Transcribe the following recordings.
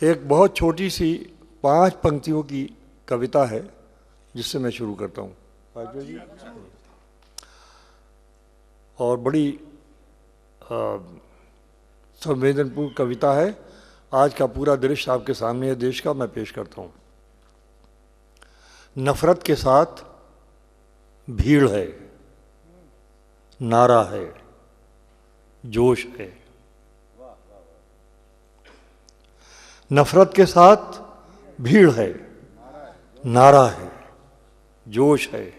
एक बहुत छोटी सी 5 पंक्तियों की कविता है जिससे मैं शुरू करता हूँ जी। और बड़ी संवेदनपूर्ण कविता है। आज का पूरा दृश्य आपके सामने है देश का, मैं पेश करता हूँ। नफरत के साथ भीड़ है, नारा है, जोश है। नफरत के साथ भीड़ है, नारा है, जोश है।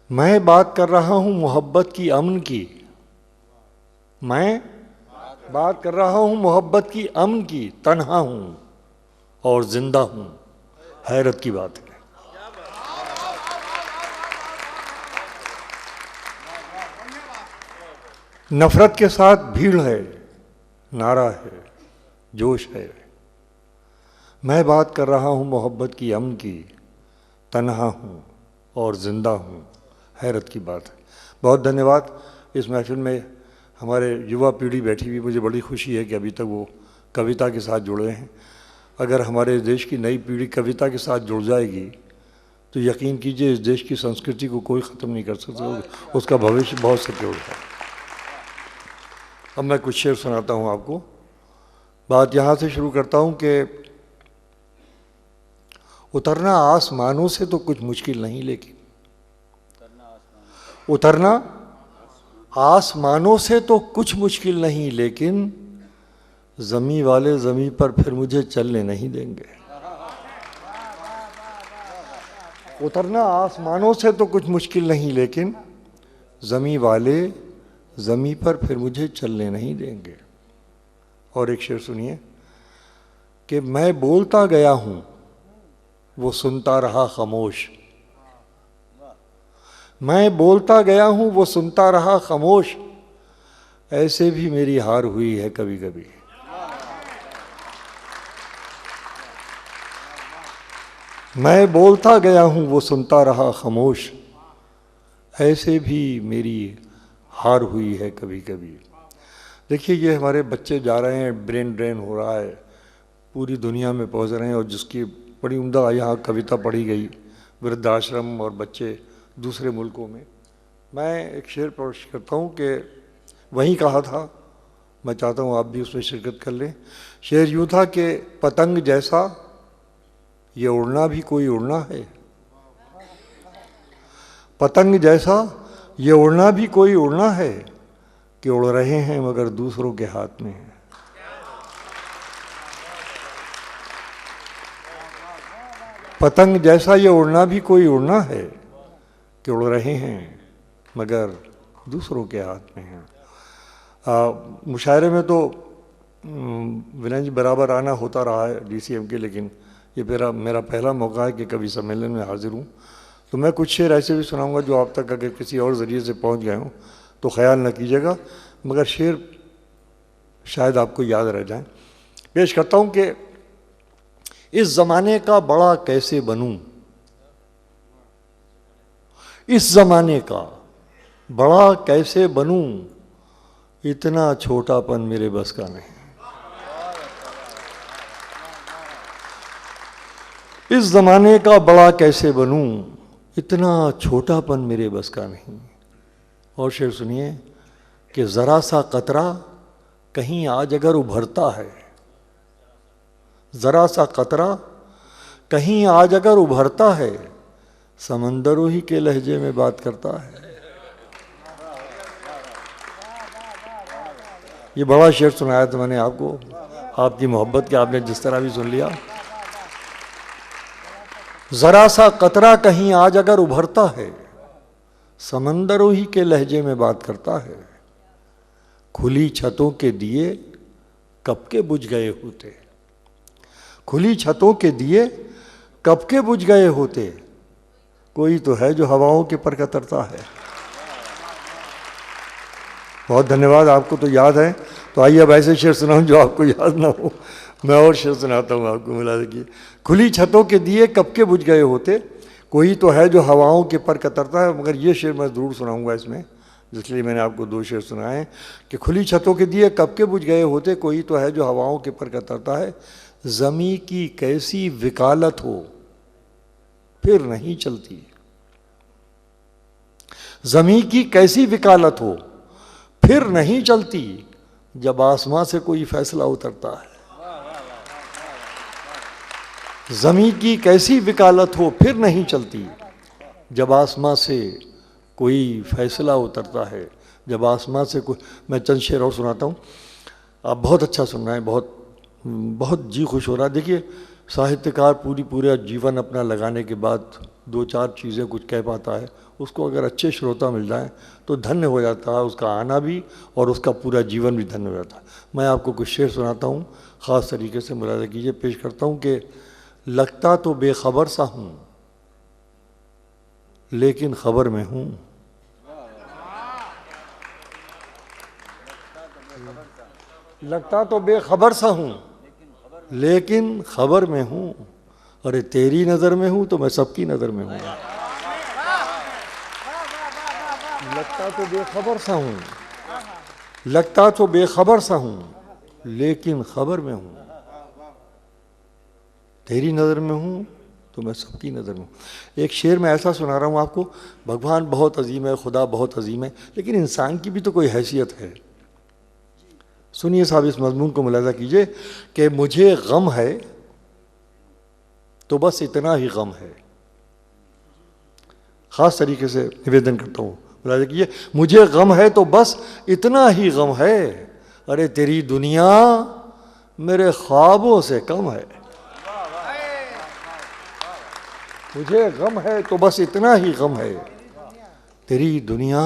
मैं बात कर रहा हूं मोहब्बत की, अमन की। मैं बात कर रहा हूं मोहब्बत की, अमन की। तन्हा हूं और जिंदा हूं, हैरत की बात है। नफरत के साथ भीड़ है, नारा है, जोश है। मैं बात कर रहा हूं मोहब्बत की, अमन की। तन्हा हूं और जिंदा हूं, हैरत की बात है। बहुत धन्यवाद। इस महफिल में हमारे युवा पीढ़ी बैठी हुई, मुझे बड़ी खुशी है कि अभी तक वो कविता के साथ जुड़े हैं। अगर हमारे देश की नई पीढ़ी कविता के साथ जुड़ जाएगी तो यकीन कीजिए इस देश की संस्कृति को कोई ख़त्म नहीं कर सकता, उसका भविष्य बहुत सिक्योर है। अब मैं कुछ शेर सुनाता हूँ आपको। बात यहाँ से शुरू करता हूँ कि उतरना आसमानों से तो कुछ मुश्किल नहीं, लेकिन उतरना आसमानों से तो कुछ मुश्किल नहीं, लेकिन ज़मीं वाले ज़मीं पर फिर मुझे चलने नहीं देंगे। उतरना आसमानों से तो कुछ मुश्किल नहीं, लेकिन ज़मीं वाले ज़मीं पर फिर मुझे चलने नहीं देंगे। और एक शेर सुनिए कि मैं बोलता गया हूँ वो सुनता रहा खामोश। मैं बोलता गया हूँ वो सुनता रहा खामोश, ऐसे भी मेरी हार हुई है कभी कभी। मैं बोलता गया हूँ वो सुनता रहा खामोश, ऐसे भी मेरी हार हुई है कभी कभी। देखिए ये हमारे बच्चे जा रहे हैं, ब्रेन ड्रेन हो रहा है, पूरी दुनिया में पहुँच रहे हैं। और जिसकी बड़ी उम्दा यहाँ कविता पढ़ी गई, वृद्धाश्रम और बच्चे दूसरे मुल्कों में। मैं एक शेर पेश करता हूँ कि वहीं कहा था, मैं चाहता हूँ आप भी उसमें शिरकत कर लें। शेर यूँ था कि पतंग जैसा ये उड़ना भी कोई उड़ना है। पतंग जैसा ये उड़ना भी कोई उड़ना है, कि उड़ रहे हैं मगर दूसरों के हाथ में है। पतंग जैसा ये उड़ना भी कोई उड़ना है, कि उड़ रहे हैं मगर दूसरों के हाथ में हैं। मुशायरे में तो विनय जी बराबर आना होता रहा है DCM के, लेकिन ये मेरा पहला मौका है कि कवि सम्मेलन में हाजिर हूँ। तो मैं कुछ शेर ऐसे भी सुनाऊंगा जो आप तक अगर किसी और ज़रिए से पहुँच गए हों तो ख्याल न कीजिएगा, मगर शेर शायद आपको याद रह जाए। पेश करता हूँ कि इस ज़माने का बड़ा कैसे बनूं, इस ज़माने का बड़ा कैसे बनूं, इतना छोटापन मेरे बस का नहीं। इस ज़माने का बड़ा कैसे बनूं, इतना छोटापन मेरे बस का नहीं। और शेर सुनिए कि ज़रा सा कतरा कहीं आज अगर उभरता है, ज़रा सा कतरा कहीं आज अगर उभरता है, समंदरों ही के लहजे में बात करता है। ये बड़ा शेर सुनाया था मैंने आपको, आपकी मोहब्बत के आपने जिस तरह भी सुन लिया। ज़रा सा कतरा कहीं आज अगर उभरता है, समंदरों ही के लहजे में बात करता है। खुली छतों के दिए कब के बुझ गए होते, खुली छतों के दिए कब के बुझ गए होते, कोई तो है जो हवाओं के पर कतरता है। बहुत धन्यवाद। आपको तो याद है, तो आइए अब ऐसे शेर सुनाऊं जो आपको याद ना हो। मैं और शेर सुनाता हूँ आपको, मिला देखिए। खुली छतों के दिए कब के बुझ गए होते, कोई तो है जो हवाओं के पर कतरता है। मगर ये शेर मैं ज़रूर सुनाऊंगा इसमें, इसलिए मैंने आपको 2 शेर सुनाए कि खुली छतों के दिए कब के बुझ गए होते, कोई तो है जो हवाओं के पर कतरता है। ज़मी की कैसी वकालत हो फिर नहीं चलती। ज़मी की कैसी वकालत हो फिर नहीं चलती, जब आसमां से कोई फैसला उतरता है। ज़मी की कैसी वकालत हो फिर नहीं चलती, जब आसमां से कोई फैसला उतरता है। जब आसमां से कोई, मैं चंद शेर और सुनाता हूँ, आप बहुत अच्छा सुन रहे हैं, बहुत बहुत जी खुश हो रहा है। देखिए, साहित्यकार पूरा जीवन अपना लगाने के बाद दो चार चीज़ें कुछ कह पाता है, उसको अगर अच्छे श्रोता मिल जाएं तो धन्य हो जाता है, उसका आना भी और उसका पूरा जीवन भी धन्य हो जाता है। मैं आपको कुछ शेर सुनाता हूँ, ख़ास तरीके से मुलाज़ा कीजिए, पेश करता हूँ कि लगता तो बेखबर सा हूँ लेकिन खबर में हूँ। लगता तो बेखबर सा हूँ लेकिन खबर में हूँ। अरे तेरी नज़र में हूँ तो मैं सबकी नज़र में हूँ। लगता तो बेखबर सा हूँ, लगता तो बेखबर सा हूँ लेकिन खबर में हूँ। तेरी नज़र में हूँ तो मैं सबकी नज़र में हूँ। एक शेर में ऐसा सुना रहा हूँ आपको, भगवान बहुत अजीम है, खुदा बहुत अजीम है, लेकिन इंसान की भी तो कोई हैसियत है। सुनिए साहब, इस मजमून को मुलाज़ा कीजिए कि मुझे गम है तो बस इतना ही गम है। ख़ास तरीके से निवेदन करता हूँ, मुलाज़ा कीजिए, मुझे गम है तो बस इतना ही गम है। अरे तेरी दुनिया मेरे ख्वाबों से कम है। मुझे गम है तो बस इतना ही गम है, तेरी दुनिया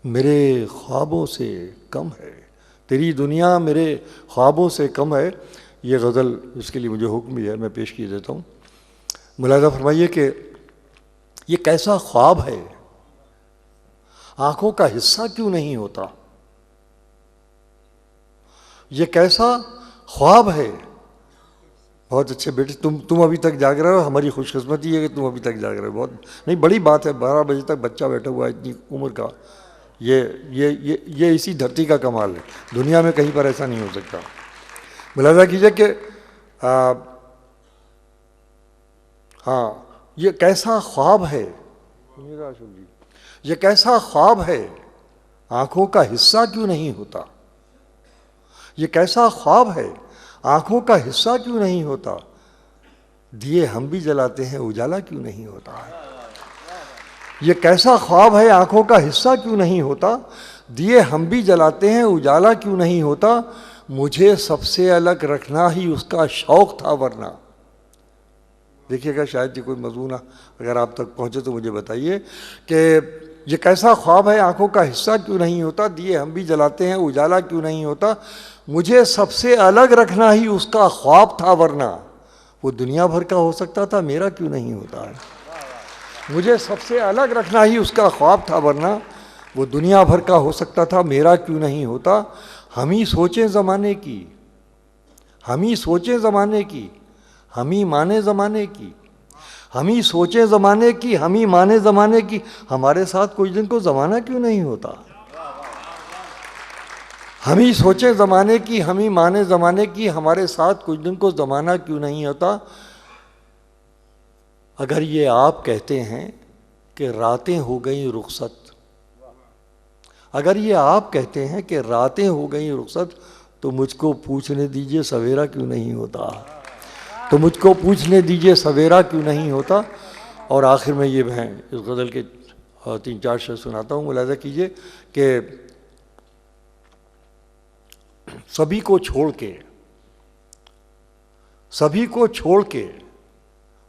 मेरे ख्वाबों से कम है। तेरी दुनिया मेरे ख्वाबों से कम है। ये गज़ल, इसके लिए मुझे हुक्म भी है, मैं पेश किए देता हूँ। मुलाज़ा फरमाइए कि ये कैसा ख्वाब है, आंखों का हिस्सा क्यों नहीं होता। ये कैसा ख्वाब है। बहुत अच्छे बेटे, तुम अभी तक जाग रहे हो, हमारी खुशकिस्मती है कि तुम अभी तक जाग रहे हो। बहुत नहीं, बड़ी बात है, 12 बजे तक बच्चा बैठा हुआ है इतनी उम्र का। ये इसी धरती का कमाल है, दुनिया में कहीं पर ऐसा नहीं हो सकता। मुलाज़ा कीजिए कि हाँ, ये कैसा ख्वाब है, ये कैसा ख्वाब है, आंखों का हिस्सा क्यों नहीं होता। ये कैसा ख्वाब है, आंखों का हिस्सा क्यों नहीं होता। दिए हम भी जलाते हैं, उजाला क्यों नहीं होता है। ये कैसा ख्वाब है, आंखों का हिस्सा क्यों नहीं होता। दिए हम भी जलाते हैं, उजाला क्यों नहीं होता। मुझे सबसे अलग रखना ही उसका शौक था, वरना। देखिएगा, शायद ये कोई मजमून अगर आप तक पहुँचे तो मुझे बताइए कि ये कैसा ख्वाब है, आंखों का हिस्सा क्यों नहीं होता। दिए हम भी जलाते हैं, उजाला क्यों नहीं होता। मुझे सबसे अलग रखना ही उसका ख्वाब था, वरना वो दुनिया भर का हो सकता था, मेरा क्यों नहीं होता है। मुझे सबसे अलग रखना ही उसका ख्वाब था, वरना वो दुनिया भर का हो सकता था, मेरा क्यों नहीं होता। हम ही सोचें ज़माने की, हम ही सोचें ज़माने की, हम ही माने ज़माने की। हम ही सोचें ज़माने की, हम ही माने ज़माने की। हमारे साथ कुछ दिन को ज़माना क्यों नहीं होता। हम ही सोचें ज़माने की, हम ही माने ज़माने की। हमारे साथ कुछ दिन को ज़माना क्यों नहीं होता। अगर ये आप कहते हैं कि रातें हो गई रुखसत, अगर ये आप कहते हैं कि रातें हो गई रुखसत, तो मुझको पूछने दीजिए सवेरा क्यों नहीं होता। तो मुझको पूछने दीजिए सवेरा क्यों नहीं होता। और आखिर में ये मैं इस गज़ल के 3-4 शेर सुनाता हूँ, मुलाज़ा कीजिए कि सभी को छोड़ के, सभी को छोड़ के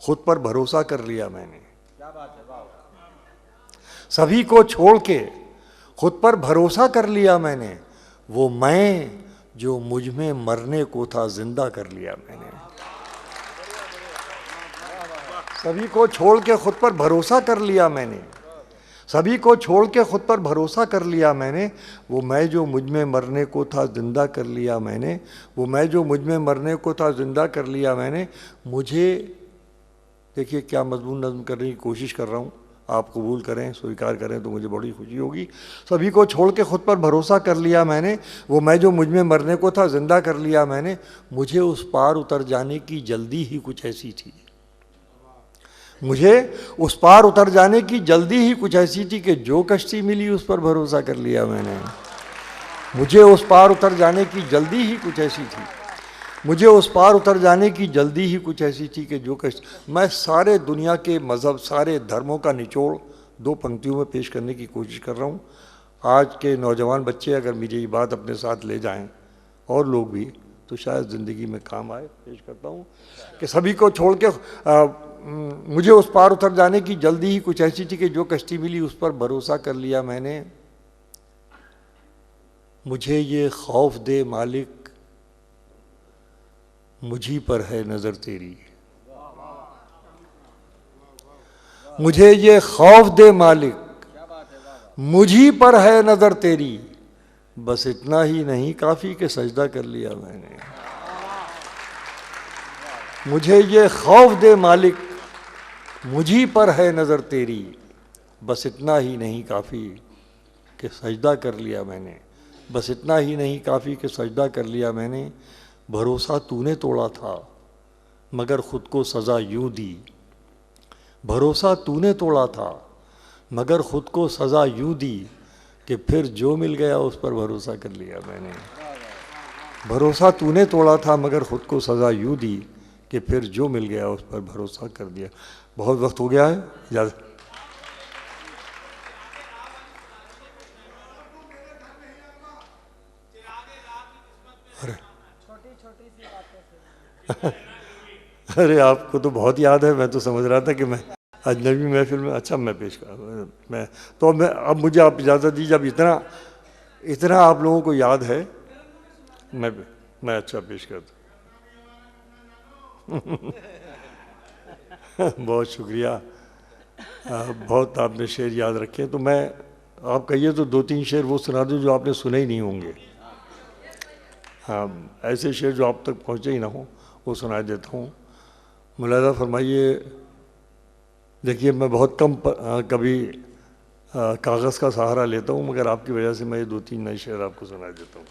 खुद पर भरोसा कर लिया मैंने। सभी को छोड़ के खुद पर भरोसा कर लिया मैंने। वो मैं जो मुझ में मरने को था, जिंदा कर लिया मैंने। सभी को छोड़ के खुद पर भरोसा कर लिया मैंने। सभी को छोड़ के खुद पर भरोसा कर लिया मैंने। वो मैं जो मुझ में मरने को था, जिंदा कर लिया मैंने। वो मैं जो मुझ में मरने को था, जिंदा कर लिया मैंने। मुझे देखिए क्या मजमून नज़्म करने की कोशिश कर रहा हूँ, आप कबूल करें, स्वीकार करें तो मुझे बड़ी खुशी होगी। सभी को छोड़ के खुद पर भरोसा कर लिया मैंने, वो मैं जो मुझ में मरने को था जिंदा कर लिया मैंने। मुझे उस पार उतर जाने की जल्दी ही कुछ ऐसी थी, मुझे उस पार उतर जाने की जल्दी ही कुछ ऐसी थी कि जो कश्ती मिली उस पर भरोसा कर लिया मैंने। मुझे उस पार उतर जाने की जल्दी ही कुछ ऐसी थी, मुझे उस पार उतर जाने की जल्दी ही कुछ ऐसी थी कि जो कश्ती। मैं सारे दुनिया के मज़हब, सारे धर्मों का निचोड़ 2 पंक्तियों में पेश करने की कोशिश कर रहा हूँ। आज के नौजवान बच्चे अगर मुझे ये बात अपने साथ ले जाएं, और लोग भी, तो शायद ज़िंदगी में काम आए। पेश करता हूँ कि सभी को छोड़ के मुझे उस पार उतर जाने की जल्दी ही कुछ ऐसी थी कि जो कश्ती मिली उस पर भरोसा कर लिया मैंने। मुझे ये खौफ दे मालिक, मुझी पर है नज़र तेरी। मुझे ये खौफ दे मालिक, मुझी पर है नज़र तेरी। बस इतना ही नहीं काफ़ी कि सजदा कर लिया मैंने। मुझे ये खौफ दे मालिक, मुझी पर है नज़र तेरी। बस इतना ही नहीं काफ़ी कि सजदा कर लिया मैंने। बस इतना ही नहीं काफ़ी कि सजदा कर लिया मैंने। भरोसा तूने तोड़ा था मगर ख़ुद को सज़ा यूँ दी। भरोसा तूने तोड़ा था मगर ख़ुद को सज़ा यूँ दी कि फिर जो मिल गया उस पर भरोसा कर लिया मैंने। भरोसा तूने तोड़ा था मगर ख़ुद को सज़ा यूँ दी कि फिर जो मिल गया उस पर भरोसा कर दिया। बहुत वक्त हो गया है, इजाज़त। अरे आपको तो बहुत याद है, मैं तो समझ रहा था कि मैं अजनबी महफिल में। अच्छा मैं पेश कर, मैं तो अब मुझे आप इजाज़त दीजिए। अब इतना आप लोगों को याद है, मैं अच्छा पेश करता। बहुत शुक्रिया, बहुत आपने शेर याद रखे। तो मैं, आप कहिए तो 2-3 शेर वो सुना दूँ जो आपने सुने ही नहीं होंगे। हाँ, ऐसे शेर जो आप तक पहुँचे ही ना हो वो सुना देता हूँ। मुलाज़ा फरमाइए। देखिए मैं बहुत कम कभी कागज़ का सहारा लेता हूँ, मगर आपकी वजह से मैं ये 2-3 नए शेर आपको सुना देता हूँ।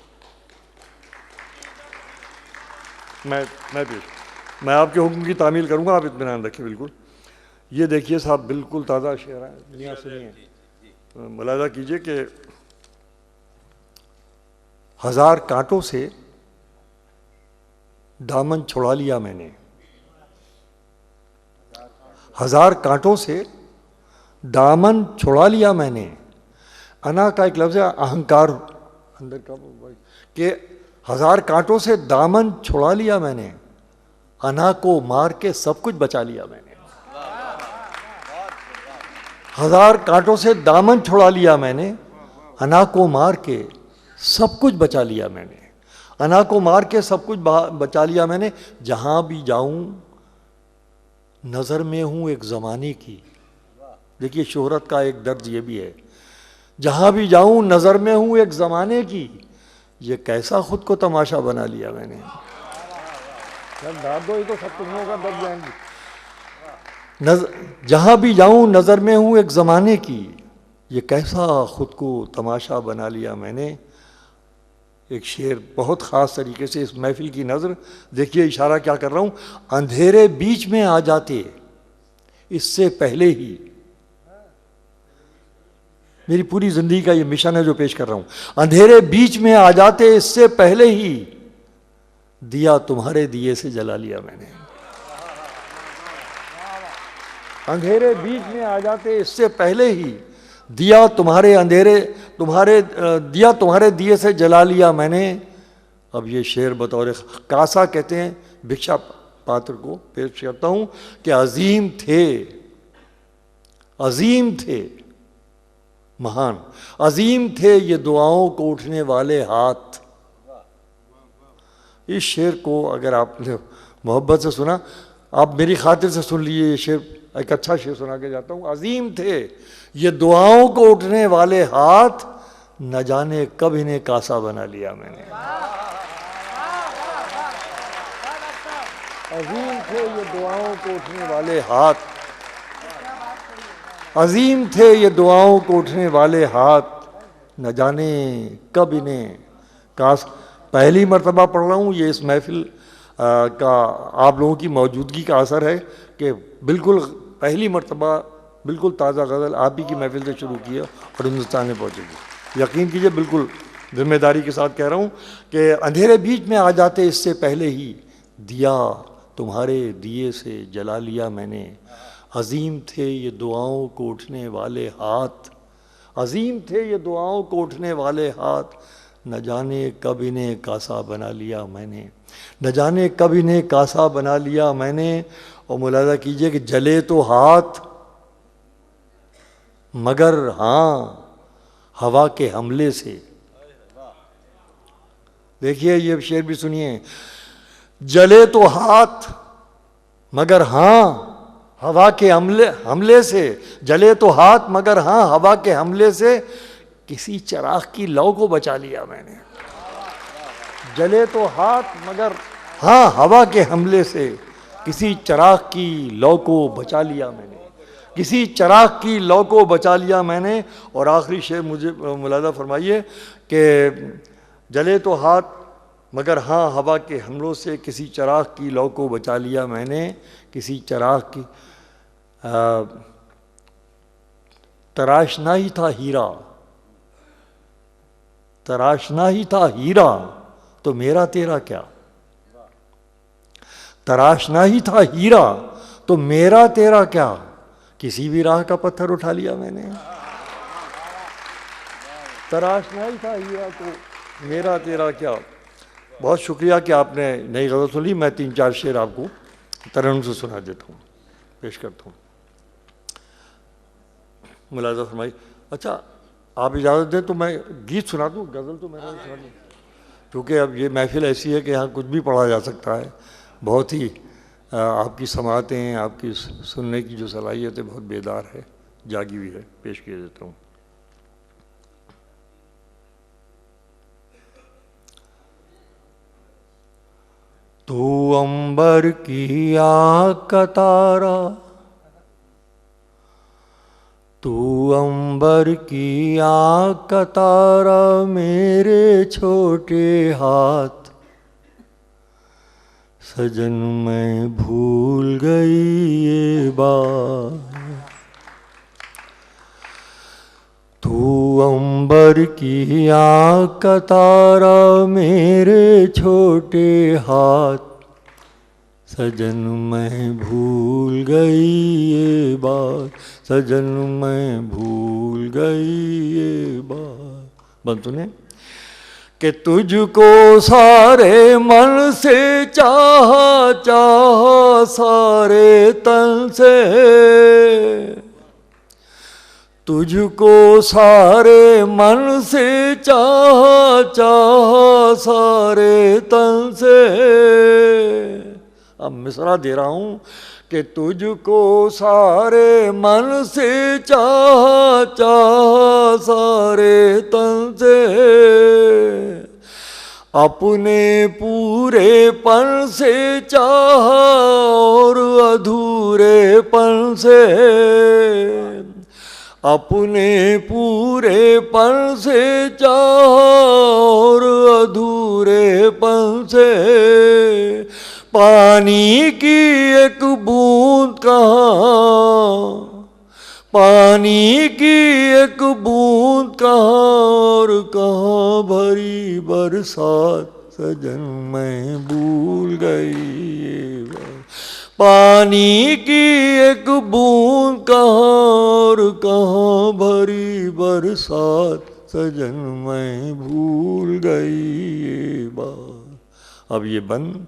मैं आपके हुक्म की तामील करूँगा, आप इत्मीनान रखें बिल्कुल। ये देखिए साहब, बिल्कुल ताज़ा शेर है, दुनिया सुनिए। मुलाज़ा कीजिए कि 1000 कांटों से दामन छुड़ा लिया मैंने। 1000 कांटों से दामन छुड़ा लिया मैंने। अना का एक लफ्ज़ है अहंकार अंदर का, कि 1000 कांटों से दामन छुड़ा लिया मैंने। अना को मार के सब कुछ बचा लिया मैंने। 1000 कांटों से दामन छुड़ा लिया मैंने। अना को मार के सब कुछ बचा लिया मैंने। अना को मार के सब कुछ बचा लिया मैंने। जहाँ भी जाऊँ नज़र में हूँ एक ज़माने की। देखिए शोहरत का एक दर्द ये भी है। जहाँ भी जाऊँ नज़र में हूँ एक ज़माने की। ये कैसा खुद को तमाशा बना लिया मैंने। जहाँ भी जाऊँ नज़र में हूँ एक ज़माने की। ये कैसा खुद को तमाशा बना लिया मैंने। एक शेर बहुत ख़ास तरीके से इस महफिल की नज़र, देखिए इशारा क्या कर रहा हूँ। अंधेरे बीच में आ जाते इससे पहले ही, मेरी पूरी ज़िंदगी का ये मिशन है जो पेश कर रहा हूँ। अंधेरे बीच में आ जाते इससे पहले ही दिया तुम्हारे दिए से जला लिया मैंने। अंधेरे बीच में आ जाते इससे पहले ही दिया तुम्हारे दिए से जला लिया मैंने। अब ये शेर बतौर कासा कहते हैं भिक्षा पात्र को पेश करता हूँ कि अजीम थे महान, अजीम थे ये दुआओं को उठने वाले हाथ। इस शेर को अगर आपने मोहब्बत से सुना, आप मेरी खातिर से सुन लीजिए। ये शेर एक अच्छा शेर सुना के जाता हूँ। अजीम थे ये दुआओं को उठने वाले हाथ, न जाने कब इन्हें कासा बना लिया मैंने। अजीम थे ये दुआओं को उठने वाले हाथ, अजीम थे ये दुआओं को उठने वाले हाथ, न जाने कब इन्हें काश। पहली मर्तबा पढ़ रहा हूँ, ये इस महफिल का आप लोगों की मौजूदगी का असर है कि बिल्कुल पहली मर्तबा बिल्कुल ताज़ा गज़ल आप ही की महफिल से शुरू किया और हिंदुस्तान में पहुँचेगी। यकीन कीजिए, बिल्कुल जिम्मेदारी के साथ कह रहा हूँ कि अंधेरे बीच में आ जाते इससे पहले ही दिया तुम्हारे दिए से जला लिया मैंने। अजीम थे ये दुआओं को उठने वाले हाथ, अजीम थे ये दुआओं को उठने वाले हाथ, न जाने कब इन्हें कासा बना लिया मैंने, न जाने कब इन्हें कासा बना लिया मैंने। और मुलाज़ा कीजिए कि जले तो हाथ मगर हाँ हवा के हमले से। देखिए ये शेर भी सुनिए, जले तो हाथ मगर हाँ हवा के हमले से, जले तो हाथ मगर हाँ हवा के हमले से, किसी चिराग की लौ को बचा लिया मैंने। जले तो हाथ मगर हाँ हवा के हमले से, किसी चिराग की लौ को बचा लिया मैंने, किसी चिराग की लौ को बचा लिया मैंने। और आखिरी शेर मुझे मुलाज़ा फरमाइए कि जले तो हाथ मगर हाँ हवा के हमलों से, किसी चिराग की लौ को बचा लिया मैंने, किसी चिराग की तराशना ही था हीरा, तराशना ही था हीरा तो मेरा तेरा क्या, तराशना ही था हीरा तो मेरा तेरा क्या, किसी भी राह का पत्थर उठा लिया मैंने। तराशना ही था हीरा तो मेरा तेरा क्या। बहुत शुक्रिया कि आपने नई गज़ल सुन ली। मैं 3-4 शेर आपको तरन्नुम से सुना देता हूँ, पेश करता हूँ। मुलाज़ा फरमाई। अच्छा आप इजाज़त दें तो मैं गीत सुना दूँ, गज़ल तो मेरा सुना दूँ, क्योंकि अब ये महफिल ऐसी है कि यहाँ कुछ भी पढ़ा जा सकता है। बहुत ही आपकी समातें, आपकी सुनने की जो सलाहियत है बहुत बेदार है, जागी हुई है। पेश किए देता हूँ। तू अंबर की आग का तारा, तू अंबर की आग का तारा, मेरे छोटे हाथ सजन मैं भूल गई ये बात। तू अंबर की आग का तारा, मेरे छोटे हाथ सजन मैं भूल गई ये बात, सजन मैं भूल गई ये बात। बंद सुने कि तुझको सारे मन से चाहा, चाहा सारे तन से, तुझको सारे मन से चाहा, चाहा सारे तन से। अब मिसरा दे रहा हूँ कि तुझको सारे मन से चाहा, चाहा सारे तन से, अपने पूरेपन से चाहा और अधूरेपन से, अपने पूरेपन से चाहा और अधूरेपन से। पानी की एक बूंद कहाँ, पानी की एक बूंद कहाँ और कहाँ भरी बरसात, सजन मैं भूल गई। पानी की एक बूंद कहाँ और कहाँ भरी बरसात, सजन मैं भूल गई ये बात। अब ये बंद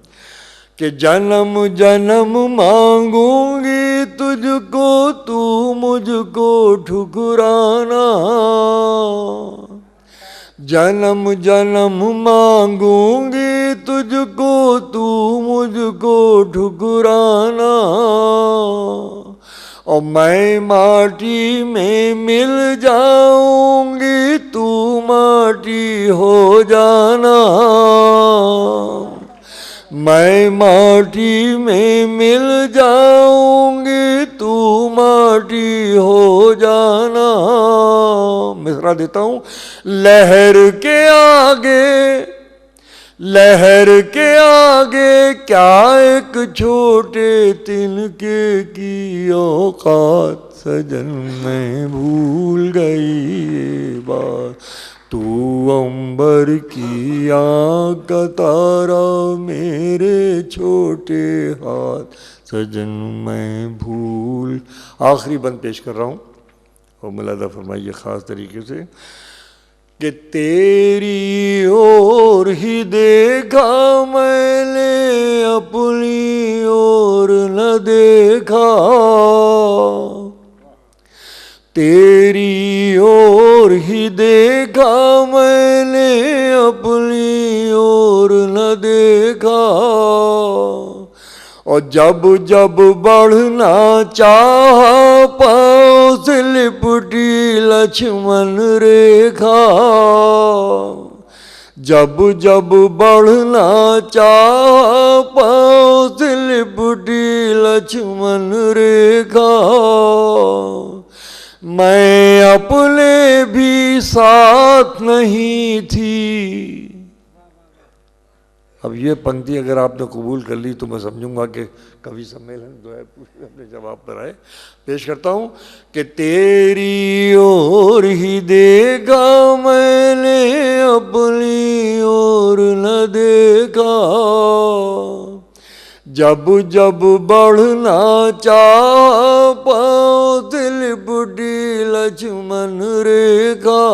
कि जन्म जन्म मांगूंगी तुझको, तू मुझको ठुकराना, जन्म जन्म मांगूंगी तुझको, तू मुझको ठुकराना। और मैं माटी में मिल जाऊंगी, तू माटी हो जाना, मैं माटी में मिल जाऊंगी, तू माटी माटी हो जाना। मिसरा देता हूं, लहर के आगे, लहर के आगे क्या एक छोटे तिनके की औकात। सजन मैं भूल गई ये बात, तू अंबर की आँख का तारा मेरे छोटे हाथ। सजन मैं भूल। आखिरी बंद पेश कर रहा हूँ और मुलादा फरमाइए ख़ास तरीके से कि तेरी ओर ही देखा मैंने, अपनी ओर न देखा। तेरी ओर ही देखा मैंने, अपनी ओर न देखा। और जब जब बढ़ना चाहा पाँव से लिपटी लक्ष्मण रेखा। जब जब बढ़ना चाहा पाँव से लिपटी लक्ष्मण रेखा। मैं अपने भी साथ नहीं थी। अब ये पंक्ति अगर आपने कबूल कर ली तो मैं समझूंगा कि कवि सम्मेलन जो है अपने जवाब पर आए। पेश करता हूँ कि तेरी ओर ही देखा मैंने, अपनी ओर न देखा। जब जब बढ़ना चाहा पाँव से लिपटी लक्ष्मण रेखा।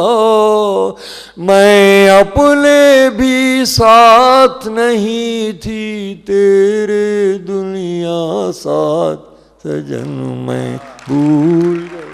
मैं अपने भी साथ नहीं थी, तेरे दुनिया साथ। सजन मैं भूल गया।